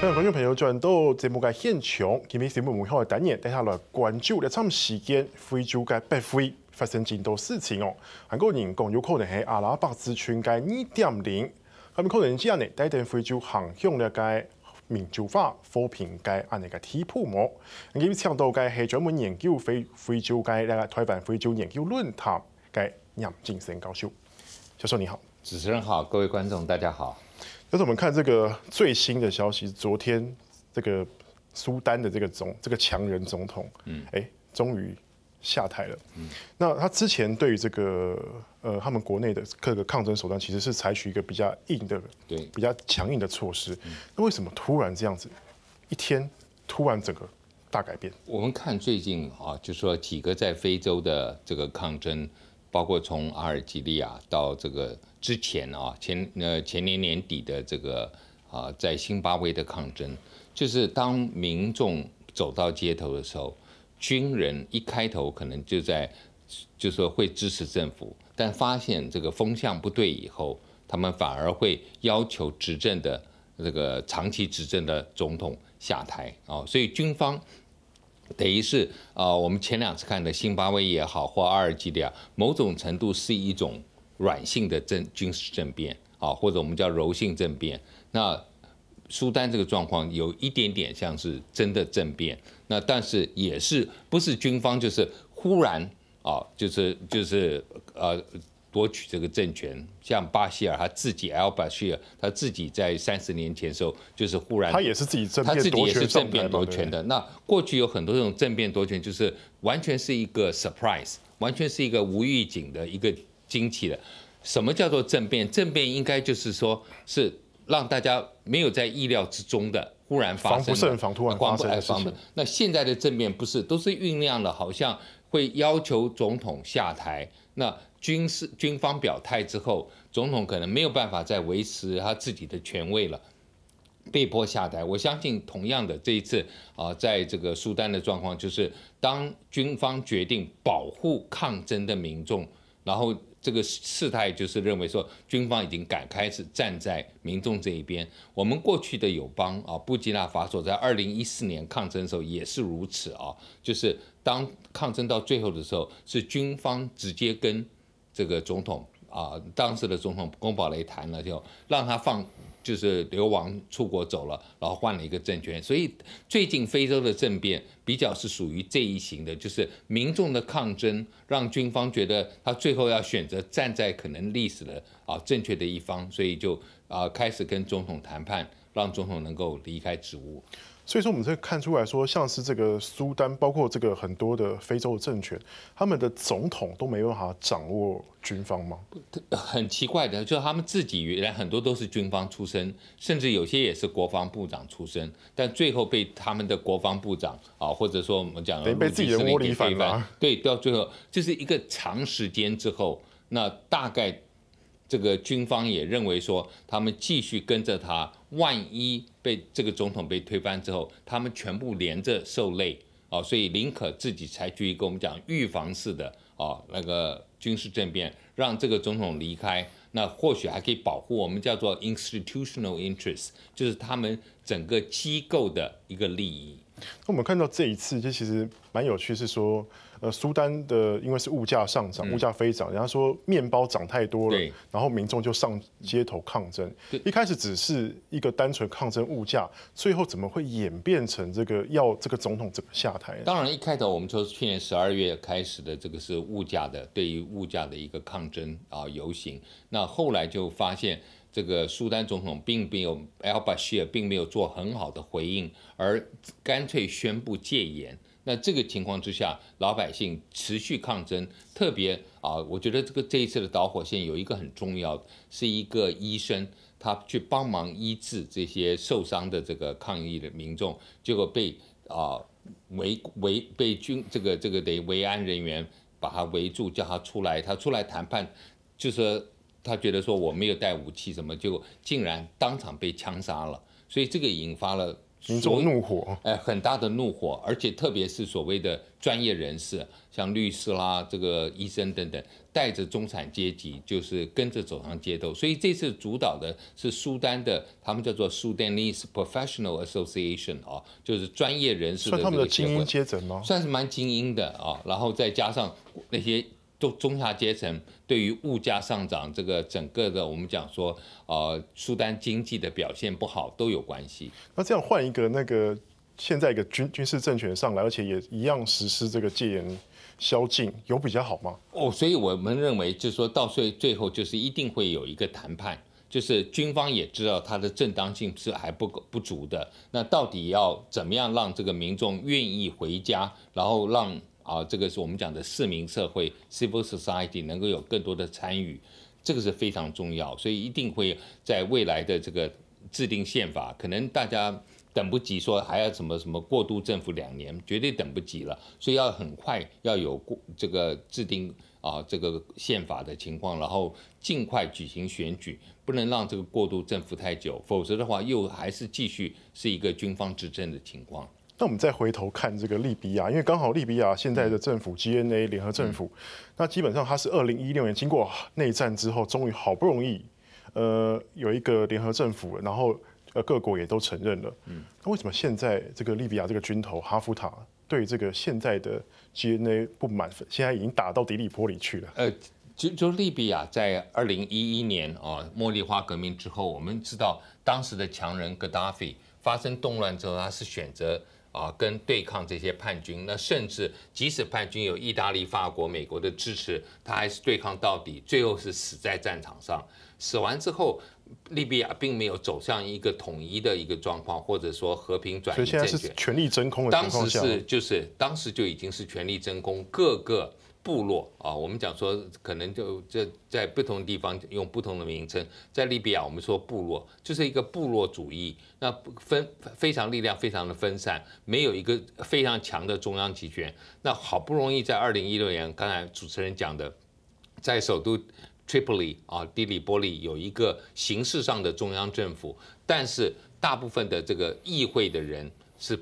各位观众朋友，转到节目嘅现场，今日节目幕后嘅单元，带下来关注呢场时间非洲嘅北非发生真多事情哦。韩国人讲有可能係阿拉伯之春嘅2.0，咁可能之後呢，帶定非洲航向呢嘅民主化、和平嘅安尼嘅體譜模。咁搶到嘅係專門研究非洲嘅呢個台灣非洲研究論壇嘅楊敬生教授。教授你好，主持人好，各位观众大家好。就是我们看这个最新的消息，昨天这个苏丹的这个强人总统，终于下台了。那他之前对于这个他们国内的各个抗争手段，其实是采取一个比较硬的、比较强硬的措施。那为什么突然这样子，一天突然整个大改变？我们看最近啊，就说几个在非洲的这个抗争，包括从阿尔及利亚到这个之前啊，前年年底的这个在辛巴威的抗争，就是当民众走到街头的时候，军人一开头可能就说会支持政府，但发现这个风向不对以后，他们反而会要求执政的这个长期执政的总统下台啊，所以军方等于是我们前两次看的辛巴威也好，或阿尔及利亚，某种程度是一种软性的军事政变啊，或者我们叫柔性政变。那苏丹这个状况有一点点像是真的政变，那但是也是不是军方就是忽然就是夺取这个政权，像巴希尔他自己，al Bashir 他自己在30年前的时候，就是忽然他也是自己政变他自己也是政变夺夺权的。那过去有很多这种政变夺权，就是完全是一个 surprise， 完全是一个无预警的一个惊奇的。什么叫做政变？政变应该就是说是让大家没有在意料之中的忽然发生的，防不胜防，突然发生的事情。那现在的政变不是，都是酝酿了，好像会要求总统下台。那军方表态之后，总统可能没有办法再维持他自己的权位了，被迫下台。我相信同样的这一次在这个苏丹的状况，就是当军方决定保护抗争的民众，然后这个事态就是认为说，军方已经开始站在民众这一边。我们过去的友邦布基纳法索在2014年抗争的时候也是如此啊，就是当抗争到最后的时候，是军方直接跟这个总统当时的总统龚宝雷谈了，就让他就是流亡出国走了，然后换了一个政权。所以最近非洲的政变比较是属于这一型的，就是民众的抗争让军方觉得他最后要选择站在可能历史的正确的一方，所以就开始跟总统谈判，让总统能够离开职务。所以说，我们可以看出来说，像是这个苏丹，包括这个很多的非洲的政权，他们的总统都没办法掌握军方吗？很奇怪的，就是他们自己原来很多都是军方出身，甚至有些也是国防部长出身，但最后被他们的国防部长或者说我们讲被自己的窝里反了。对，到最后就是一个长时间之后，那大概这个军方也认为说，他们继续跟着他，万一被这个总统被推翻之后，他们全部连着受累所以宁可自己采取一个我们讲预防式的那个军事政变，让这个总统离开，那或许还可以保护我们叫做 institutional interest， 就是他们整个机构的一个利益。那我们看到这一次，就其实蛮有趣，是说，苏丹的因为是物价上涨，物价飞涨，人家说面包涨太多了，然后民众就上街头抗争。一开始只是一个单纯抗争物价，最后怎么会演变成这个要这个总统怎么下台？当然，一开头我们说去年12月开始的这个是对于物价的一个抗争游行，那后来就发现。这个苏丹总统并没有 al Bashir 并没有做很好的回应，而干脆宣布戒严。那这个情况之下，老百姓持续抗争，特别我觉得这一次的导火线有一个很重要的，是一个医生，他去帮忙医治这些受伤的这个抗议的民众，结果被被维安人员把他围住，叫他出来，他出来谈判，就是他觉得说我没有带武器什么，结果竟然当场被枪杀了，所以这个引发了民众怒火，很大的怒火，而且特别是所谓的专业人士，像律师啦、这个医生等等，带着中产阶级，就是跟着走上街头。所以这次主导的是苏丹的，他们叫做 Sudanese Professional Association 啊，就是专业人士的算他们的精英阶层吗？算是蛮精英的啊，然后再加上那些中下阶层对于物价上涨，这个整个的我们讲说，苏丹经济的表现不好都有关系。那这样换一个现在一个军事政权上来，而且也一样实施这个戒严宵禁，有比较好吗？所以我们认为就是说到最后就是一定会有一个谈判。就是军方也知道它的正当性是还不足的，那到底要怎么样让这个民众愿意回家，然后让这个是我们讲的市民社会 （civil society） 能够有更多的参与，这个是非常重要，所以一定会在未来的这个制定宪法，可能大家等不及说还要什么过渡政府2年，绝对等不及了，所以要很快要有这个制定这个宪法的情况，然后尽快举行选举，不能让这个过渡政府太久，否则的话又还是继续是一个军方执政的情况。那我们再回头看这个利比亚，因为刚好利比亚现在的政府 GNA 联合政府，那基本上它是2016年经过内战之后，终于好不容易有一个联合政府了，然后各国也都承认了。那为什么现在这个利比亚这个军头哈夫塔对这个现在的 GNA 不满，现在已经打到底里波里去了？就利比亚在2011年茉莉花革命之后，我们知道当时的强人戈达菲发生动乱之后，他是选择跟对抗这些叛军，那甚至即使叛军有意大利、法国、美国的支持，他还是对抗到底，最后是死在战场上。死完之后，利比亚并没有走向一个统一的一个状况，或者说和平转移政权。所以现在是权力真空的情况下，当时就已经是权力真空，各个部落我们讲说可能就在不同地方用不同的名称，在利比亚我们说部落就是一个部落主义，那非常力量非常的分散，没有一个非常强的中央集权。那好不容易在2016年，刚才主持人讲的，在首都 Tripoli 迪里波利有一个形式上的中央政府，但是大部分的这个议会的人是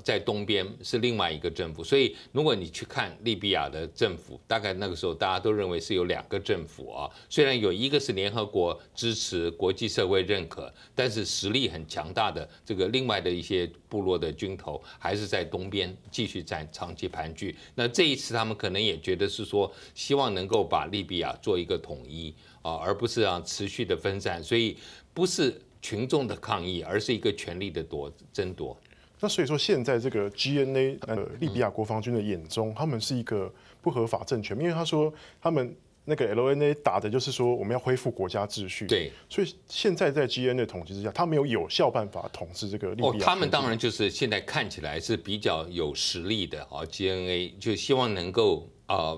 在东边，是另外一个政府。所以如果你去看利比亚的政府，大概那个时候大家都认为是有2个政府虽然有一个是联合国支持、国际社会认可，但是实力很强大的这个另外的一些部落的军头还是在东边继续长期盘踞。那这一次他们可能也觉得是说，希望能够把利比亚做一个统一而不是持续的分散。所以不是群众的抗议，而是一个权力的争夺。那所以说，现在这个 GNA 利比亚国防军的眼中，他们是一个不合法政权，因为他说他们那个 LNA 打的就是说我们要恢复国家秩序。对，所以现在在 GNA 的统治之下，他没有效办法统治这个利比亚。他们当然就是现在看起来是比较有实力的GNA 就希望能够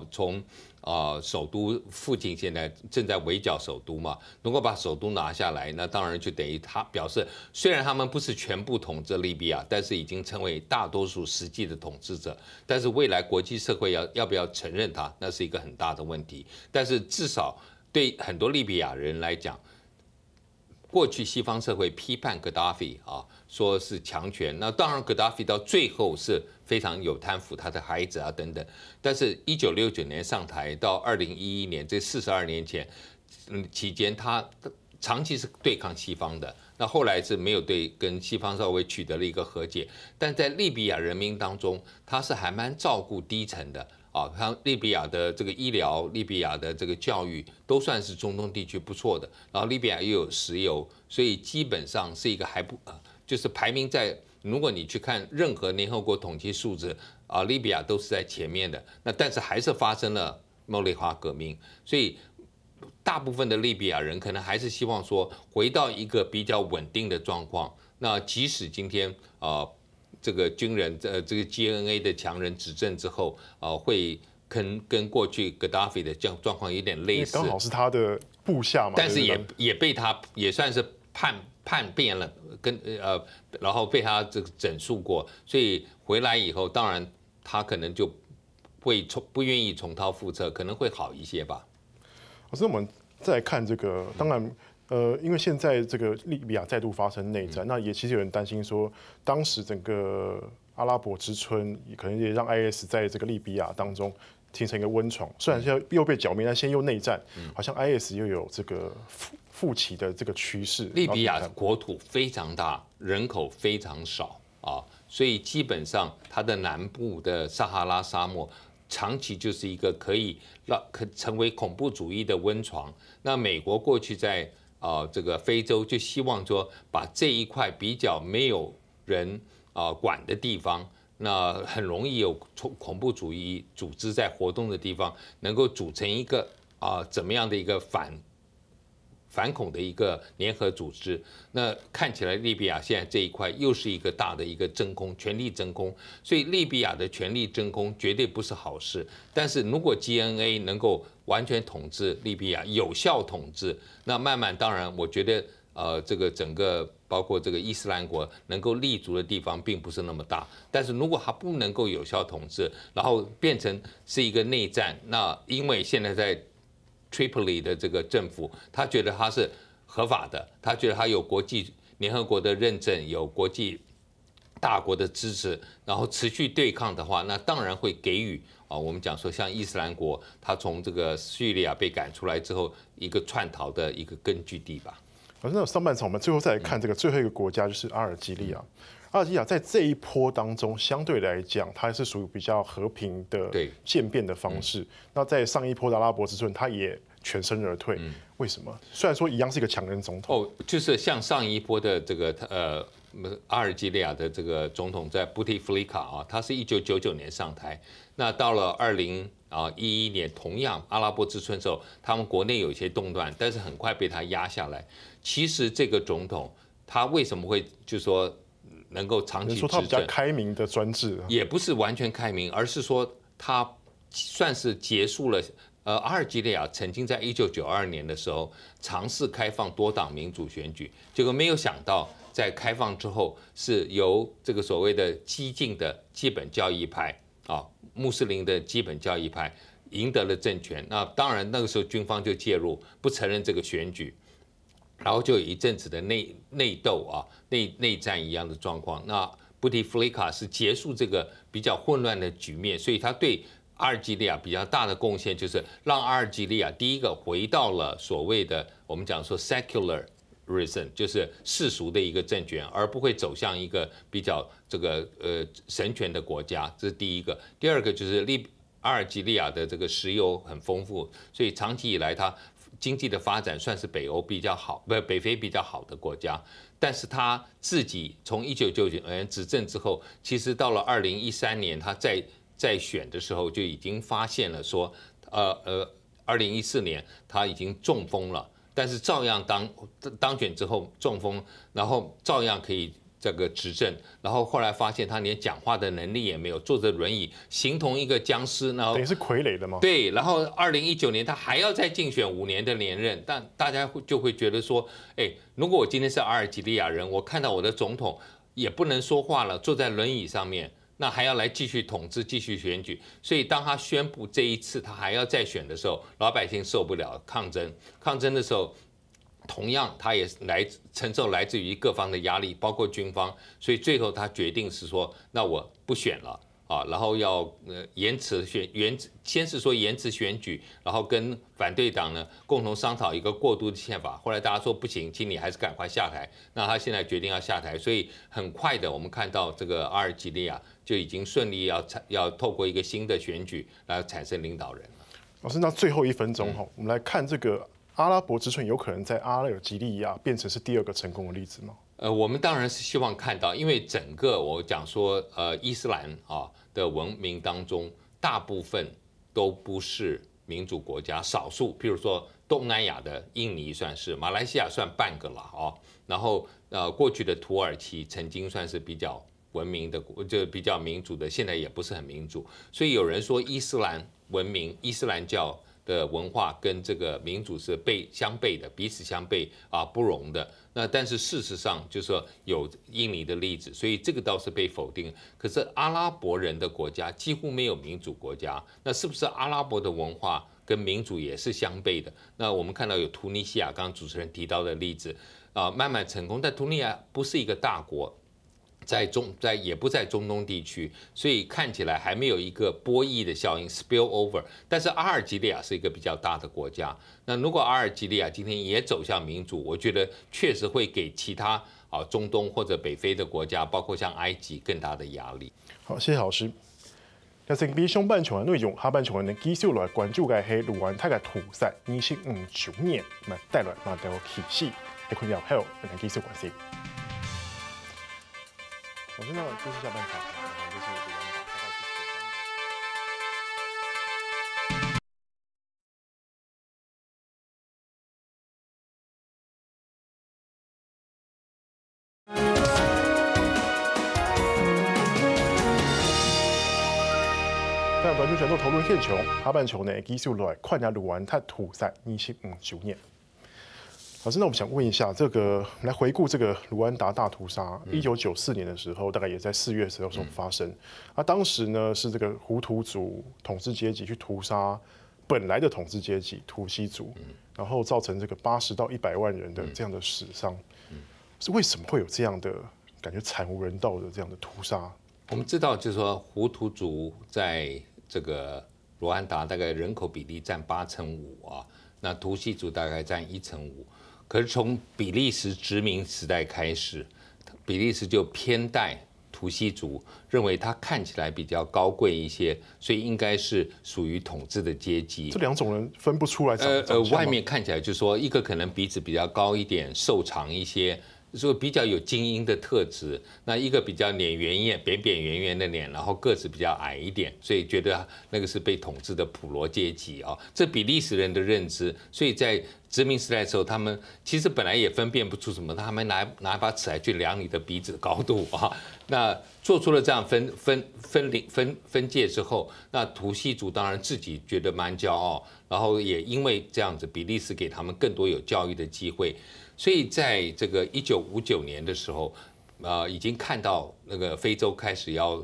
从首都附近现在正在围剿首都嘛，能够把首都拿下来，那当然就等于他表示，虽然他们不是全部统治利比亚，但是已经成为大多数实际的统治者。但是未来国际社会要不要承认他，那是一个很大的问题。但是至少对很多利比亚人来讲，过去西方社会批判戈达菲说是强权，那当然戈达菲到最后是非常有贪腐，他的孩子等等。但是1969年上台到2011年这42年前期间，他长期是对抗西方的。那后来是没有跟西方稍微取得了一个和解，但在利比亚人民当中，他是还蛮照顾低层的。像利比亚的这个医疗、利比亚的这个教育都算是中东地区不错的，然后利比亚又有石油，所以基本上是一个就是排名在，如果你去看任何联合国统计数字利比亚都是在前面的。那但是还是发生了茉莉花革命，所以大部分的利比亚人可能还是希望说回到一个比较稳定的状况。那即使今天这个军人这个 GNA 的强人执政之后会跟过去戈达菲的状况有点类似，刚好是他的部下嘛，但是也被他也算是叛变了，然后被他这个整肃过，所以回来以后，当然他可能就会不愿意重蹈覆辙，可能会好一些吧。老师，我们再看这个，当然因为现在这个利比亚再度发生内战，那也其实有人担心说，当时整个阿拉伯之春可能也让 IS 在这个利比亚当中形成一个温床。虽然现在又被剿灭，但现在又内战，好像 IS 又有这个复起的这个趋势。利比亚国土非常大，人口非常少啊，所以基本上它的南部的撒哈拉沙漠。长期就是一个可成为恐怖主义的温床。那美国过去在这个非洲就希望说把这一块比较没有人管的地方，那很容易有恐怖主义组织在活动的地方，能够组成一个怎么样的一个反恐的一个联合组织。那看起来利比亚现在这一块又是一个大的一个真空，权力真空。所以利比亚的权力真空绝对不是好事。但是如果 GNA 能够完全统治利比亚，有效统治，那慢慢当然我觉得这个整个包括这个伊斯兰国能够立足的地方并不是那么大。但是如果它不能够有效统治，然后变成是一个内战，那因为现在在Tripoli 的这个政府，他觉得他是合法的，他觉得他有联合国的认证，有国际大国的支持，然后持续对抗的话，那当然会给予我们讲说像伊斯兰国，他从这个叙利亚被赶出来之后，一个窜逃的一个根据地吧。那上半场我们最后再来看这个最后一个国家，就是阿尔及利亚。阿尔及利亚在这一波当中，相对来讲，它是属于比较和平的渐变的方式。那在上一波的阿拉伯之春，它也全身而退。为什么？虽然说一样是一个强人总统，就是像上一波的这个阿尔及利亚的这个总统在布提弗利卡他是1999年上台，那到了2011年，同样阿拉伯之春的时候，他们国内有一些动乱，但是很快被他压下来。其实这个总统他为什么会就是说能够长期执政？说他比较开明的专制，也不是完全开明，而是说他算是结束了。阿尔及利亚曾经在1992年的时候尝试开放多党民主选举，结果没有想到在开放之后是由这个所谓的激进的基本教义派穆斯林的基本教义派赢得了政权。那当然那个时候军方就介入，不承认这个选举。然后就有一阵子的内斗内战一样的状况。那布提弗利卡是结束这个比较混乱的局面，所以他对阿尔及利亚比较大的贡献就是让阿尔及利亚第一个回到了所谓的我们讲说 secularism， 就是世俗的一个政权，而不会走向一个比较这个神权的国家，这是第一个。第二个就是阿尔及利亚的这个石油很丰富，所以长期以来它经济的发展算是北非比较好的国家。但是他自己从1999年执政之后，其实到了2013年，他在选的时候就已经发现了说，2014年他已经中风了，但是照样当选之后中风，然后照样可以这个执政，然后后来发现他连讲话的能力也没有，坐着轮椅，形同一个僵尸，然后等于是傀儡的吗？对，然后2019年他还要再竞选5年的连任，但大家就会觉得说，如果我今天是阿尔及利亚人，我看到我的总统也不能说话了，坐在轮椅上面，那还要来继续统治、继续选举，所以当他宣布这一次他还要再选的时候，老百姓受不了，抗争的时候。同样，他也承受来自于各方的压力，包括军方，所以最后他决定是说，那我不选了然后要先是说延迟选举，然后跟反对党呢共同商讨一个过渡的宪法。后来大家说不行，请你还是赶快下台。那他现在决定要下台，所以很快的我们看到这个阿尔及利亚就已经顺利要透过一个新的选举来产生领导人了。老师，那最后1分钟我们来看这个。阿拉伯之春有可能在阿尔及利亚变成是第2个成功的例子吗？我们当然是希望看到，因为整个我讲说，伊斯兰的文明当中，大部分都不是民主国家，少数，譬如说东南亚的印尼算是，马来西亚算半个了然后过去的土耳其曾经算是比较文明的，就比较民主的，现在也不是很民主，所以有人说伊斯兰文明、伊斯兰教。的文化跟这个民主是相悖的，彼此相悖不容的。那但是事实上就是说有印尼的例子，所以这个倒是被否定。可是阿拉伯人的国家几乎没有民主国家，那是不是阿拉伯的文化跟民主也是相悖的。那我们看到有突尼西亚，刚刚主持人提到的例子慢慢成功，但突尼西亚不是一个大国。也不在中东地区，所以看起来还没有一个波溢的效应 spill over。但是阿尔及利亚是一个比较大的国家，那如果阿尔及利亚今天也走向民主，我觉得确实会给其他中东或者北非的国家，包括像埃及更大的压力。好，谢谢老师。那成比上半场的内容，下半场呢继续来关注嘅係盧安塔嘅屠殺25年，咪帶來嘛到氣勢，一群友後我們繼續關心。老師呢，這是下半場，就是盧安塔。在關注全球討論現場，下半場呢繼續來看下盧安塔屠殺25周年。老師，那我們想問一下，來回顧這個盧安達大屠殺，1994年的時候，大概也在4月的時候發生。當時呢是這個胡圖族統治階級去屠殺本來的統治階級圖西族，然後造成這個80到100萬人的這樣的死傷。是為什麼會有這樣的感覺慘無人道的這樣的屠殺？我們知道，就是說胡圖族在這個盧安達大概人口比例佔85%那圖西族大概佔1%。可是從比利時殖民時代開始，比利時就偏待圖西族，認為他看起來比較高貴一些，所以應該是屬於統治的階級。這兩種人分不出來外面看起來就是說，一個可能鼻子比較高一點，瘦長一些。說比較有精英的特質，那一個比較臉圓一點、扁扁圓圓的臉，然後個子比較矮一點，所以覺得那個是被統治的普羅階級啊，這比利時人的認知。所以在殖民時代的時候，他們其實本來也分辨不出什麼，他們拿一把尺來去量你的鼻子高度啊。那做出了這樣分界之後，那圖西族當然自己覺得蠻驕傲，然後也因為這樣子，比利時給他們更多有教育的機會。所以在這個1959年的時候，已經看到那個非洲開始要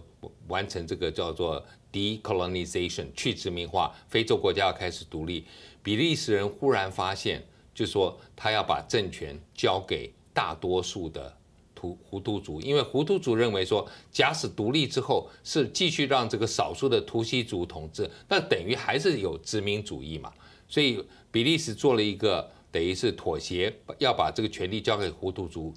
完成這個叫做 decolonization 去殖民化，非洲國家要開始獨立。比利時人忽然發現，就說他要把政權交給大多數的胡圖族，因為胡圖族認為說，假使獨立之後是繼續讓這個少數的圖西族統治，那等於還是有殖民主義嘛。所以比利時做了一個等於是妥協，要把這個權力交給胡圖族，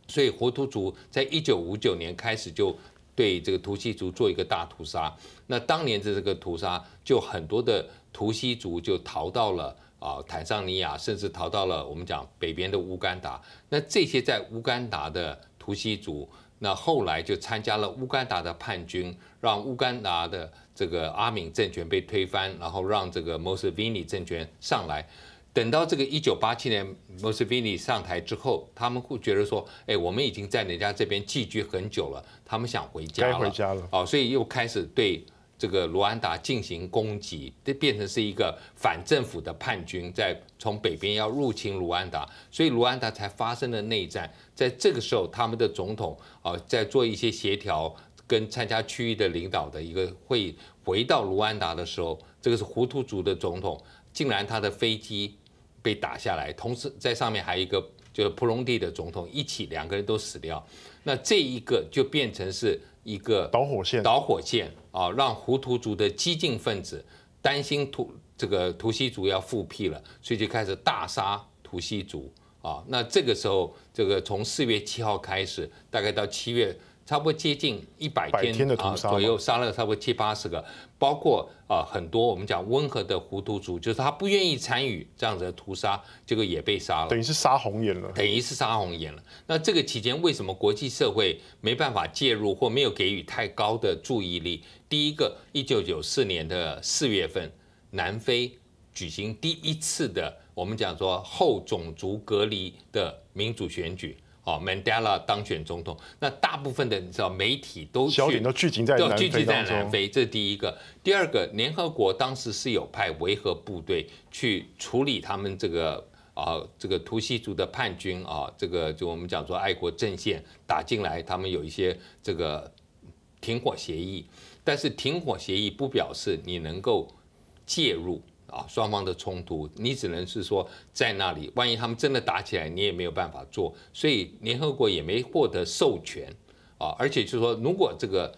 所以胡圖族在1959年開始就對這個圖西族做一個大屠殺。那當年的這個屠殺，就很多的圖西族就逃到了坦桑尼亞，甚至逃到了我們講北邊的烏干達。那這些在烏干達的圖西族，那後來就參加了烏干達的叛軍，讓烏干達的這個阿敏政權被推翻，然後讓這個 Museveni 政權上來。等到這個1987年 Museveni 上台之後，他們會覺得說，哎，我們已經在人家這邊寄居很久了，他們想回家了，該回家了。所以又開始對這個盧安達進行攻擊，這變成是一個反政府的叛軍，在從北邊要入侵盧安達，所以盧安達才發生了內戰。在這個時候，他們的總統在做一些協調，跟參加區域的領導的一個會議，回到盧安達的時候，這個是胡圖族的總統，竟然他的飛機被打下來，同時在上面還有一個就是普隆蒂的總統一起，兩個人都死掉。那這一個就變成是一個導火線啊，讓胡圖族的激進分子擔心這個圖西族要復辟了，所以就開始大殺圖西族啊。那這個時候，這個從4月7號開始，大概到7月。差不多接近100天左右，殺了差不多70-80個，包括很多我們講溫和的胡圖族，就是他不願意參與這樣子的屠殺，結果也被殺了，等於是殺紅眼了。那這個期間為什麼國際社會沒辦法介入或沒有給予太高的注意力？第一個，1994年的4月份，南非舉行第一次的我們講說後種族隔離的民主選舉。Mandela 當選總統，那大部分的你知道媒體焦點都聚集在南非，這是第一個。第二個，聯合國當時是有派維和部隊去處理他們這個圖西族的叛軍啊，這個就我們講說愛國陣線打進來，他們有一些這個停火協議，但是停火協議不表示你能夠介入双方的冲突，你只能是说在那里，万一他们真的打起来，你也没有办法做，所以联合国也没获得授权而且就是说，如果这个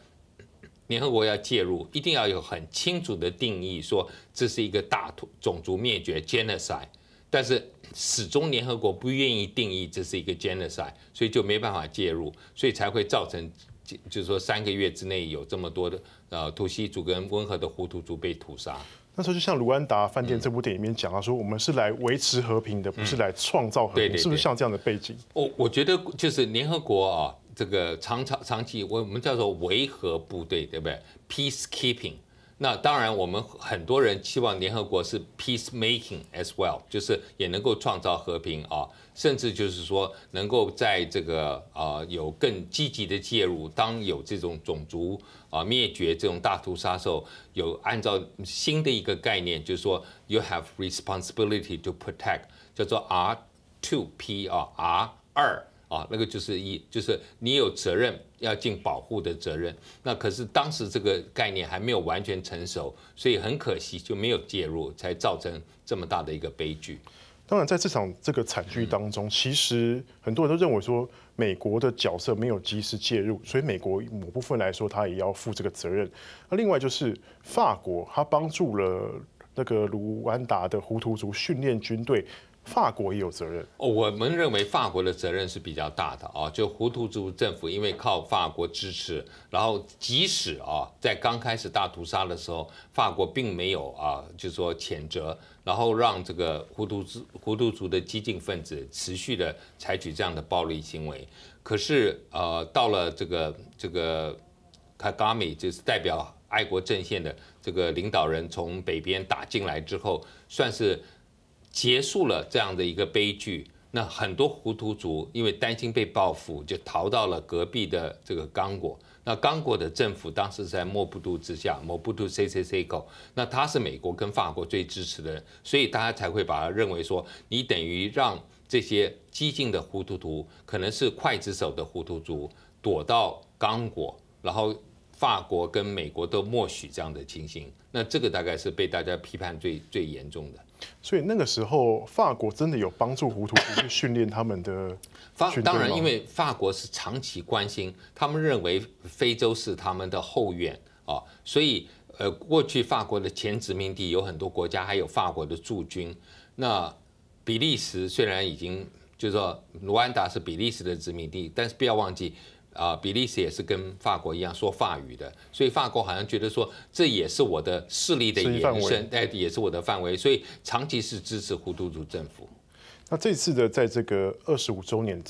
联合国要介入，一定要有很清楚的定义，说这是一个大种族灭绝 genocide， 但是始终联合国不愿意定义这是一个 genocide， 所以就没办法介入，所以才会造成就是说3个月之内有这么多的图西族跟温和的胡图族被屠杀。那时候就像卢安达饭店这部电影里面讲到说，我们是来维持和平的，不是来创造和平，是不是像这样的背景？我觉得就是联合国这个长期我们叫做维和部队，对不对 ？Peacekeeping。那当然，我们很多人希望联合国是 peacemaking as well， 就是也能够创造和平甚至就是说能够在这个有更积极的介入，当有这种种族灭绝这种大屠杀的时候，有按照新的一个概念，就是说 you have responsibility to protect， 叫做 R2P R2。那个就是就是你有责任要尽保护的责任。那可是当时这个概念还没有完全成熟，所以很可惜就没有介入，才造成这么大的一个悲剧。当然，在这个惨剧当中，其实很多人都认为说美国的角色没有及时介入，所以美国某部分来说，他也要负这个责任。那另外就是法国，他帮助了那个卢安达的胡图族训练军队。法国也有责任我们认为法国的责任是比较大的就胡图族政府因为靠法国支持，然后即使在刚开始大屠杀的时候，法国并没有就是说谴责，然后让这个胡图族的激进分子持续的采取这样的暴力行为。可是到了这个卡加米，就是代表爱国阵线的这个领导人从北边打进来之后，算是结束了这样的一个悲剧。那很多胡图族因为担心被报复，就逃到了隔壁的这个刚果。那刚果的政府当时在莫布杜之下，莫布杜 Seko， 那他是美国跟法国最支持的人，所以大家才会把他认为说，你等于让这些激进的胡图族，可能是刽子手的胡图族，躲到刚果，然后法国跟美国都默许这样的情形。那这个大概是被大家批判最严重的。所以那个时候，法国真的有帮助胡图族去训练他们的当然，因为法国是长期关心，他们认为非洲是他们的后院所以过去法国的前殖民地有很多国家还有法国的驻军。那比利时虽然已经就是说卢安达是比利时的殖民地，但是不要忘记。比利时也是跟法国一样说法语的，所以法国好像觉得说这也是我的势力的延伸，也是我的范围，所以长期是支持胡图族政府。那这次的在这个25周年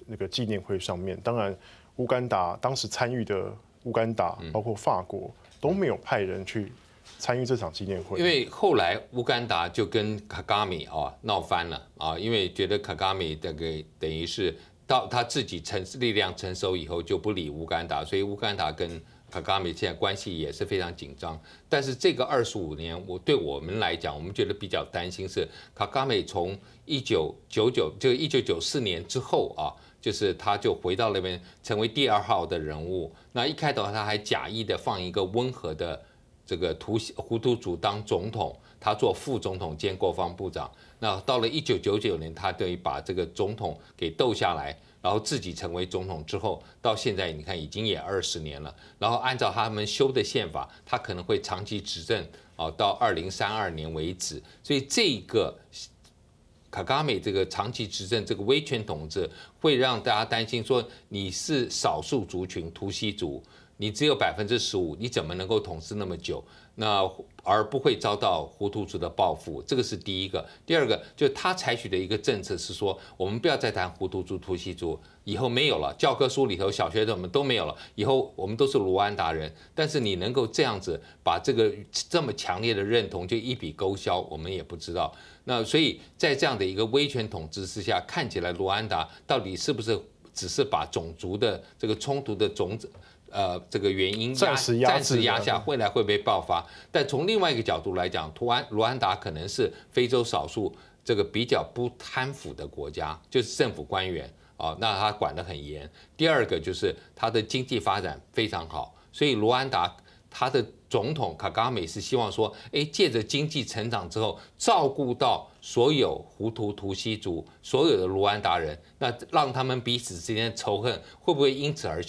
那个纪念会上面，当然乌干达当时参与的乌干达，包括法国都没有派人去参与这场纪念会，因为后来乌干达就跟卡加米闹翻了因为觉得卡加米等于是。到他自己力量成熟以后就不理乌干达，所以乌干达跟卡加米现在关系也是非常紧张。但是这个25年，对我们来讲，我们觉得比较担心是卡加米从1994年之后就是他就回到那边成为第2号的人物。那一开头他还假意的放一个温和的这个胡图族当总统，他做副总统兼国防部长。那到了1999年，他等于把这个总统给斗下来，然后自己成为总统之后，到现在你看已经也20年了。然后按照他们修的宪法，他可能会长期执政到2032年为止。所以这个卡加米这个长期执政这个威权统治，会让大家担心说你是少数族群图西族。你只有15%，你怎么能够统治那么久？那而不会遭到胡图族的报复，这个是第一个。第二个，就他采取的一个政策是说，我们不要再谈胡图族、图西族，以后没有了，教科书里头、小学我们都没有了，以后我们都是卢安达人。但是你能够这样子把这么强烈的认同就一笔勾销，我们也不知道。那所以在这样的一个威权统治之下，看起来卢安达到底是不是只是把种族的这个冲突的种子？这个原因暂时压下，未来会不会爆发？但从另外一个角度来讲，卢安达可能是非洲少数这个比较不贪腐的国家，就是政府官员那他管得很严。第二个就是他的经济发展非常好，所以卢安达他的总统卡加美是希望说，借着经济成长之后，照顾到所有胡图、图西族、所有的卢安达人，那让他们彼此之间的仇恨会不会因此而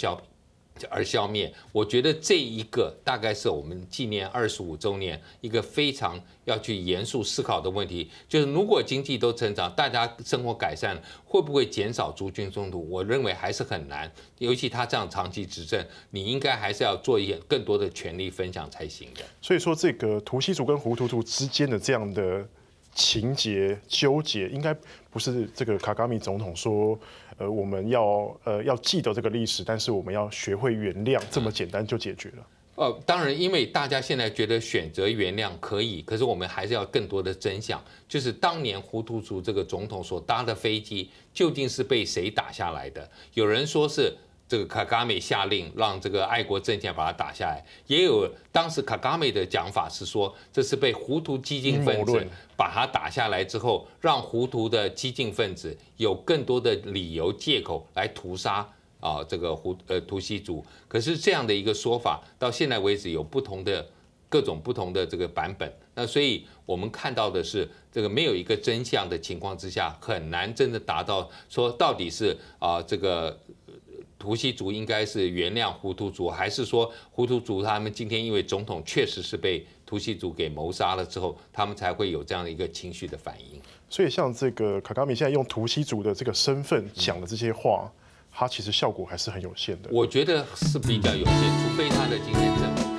消灭？我觉得这一个大概是我们纪念25周年一个非常要去严肃思考的问题，就是如果经济都成长，大家生活改善，会不会减少族群冲突？我认为还是很难，尤其他这样长期执政，你应该还是要做一些更多的权力分享才行的。所以说，这个图西族跟胡图族之间的这样的情节纠结，应该不是这个卡加米总统说。我们要记得这个历史，但是我们要学会原谅，这么简单就解决了。当然，因为大家现在觉得选择原谅可以，可是我们还是要更多的真相，就是当年胡图族这个总统所搭的飞机究竟是被谁打下来的？有人说是这个卡加美下令让这个爱国政权把它打下来，也有当时卡加美的讲法是说，这是被胡图激进分子把它打下来之后，让胡图的激进分子有更多的理由借口来屠杀这个图西族。可是这样的一个说法，到现在为止有各种不同的这个版本。那所以我们看到的是，这个没有一个真相的情况之下，很难真的达到说到底是这个。图西族应该是原谅胡图族，还是说胡图族他们今天因为总统确实是被图西族给谋杀了之后，他们才会有这样的一个情绪的反应？所以像这个卡加米现在用图西族的这个身份讲的这些话，它其实效果还是很有限的。我觉得是比较有限，除非他的精神证明。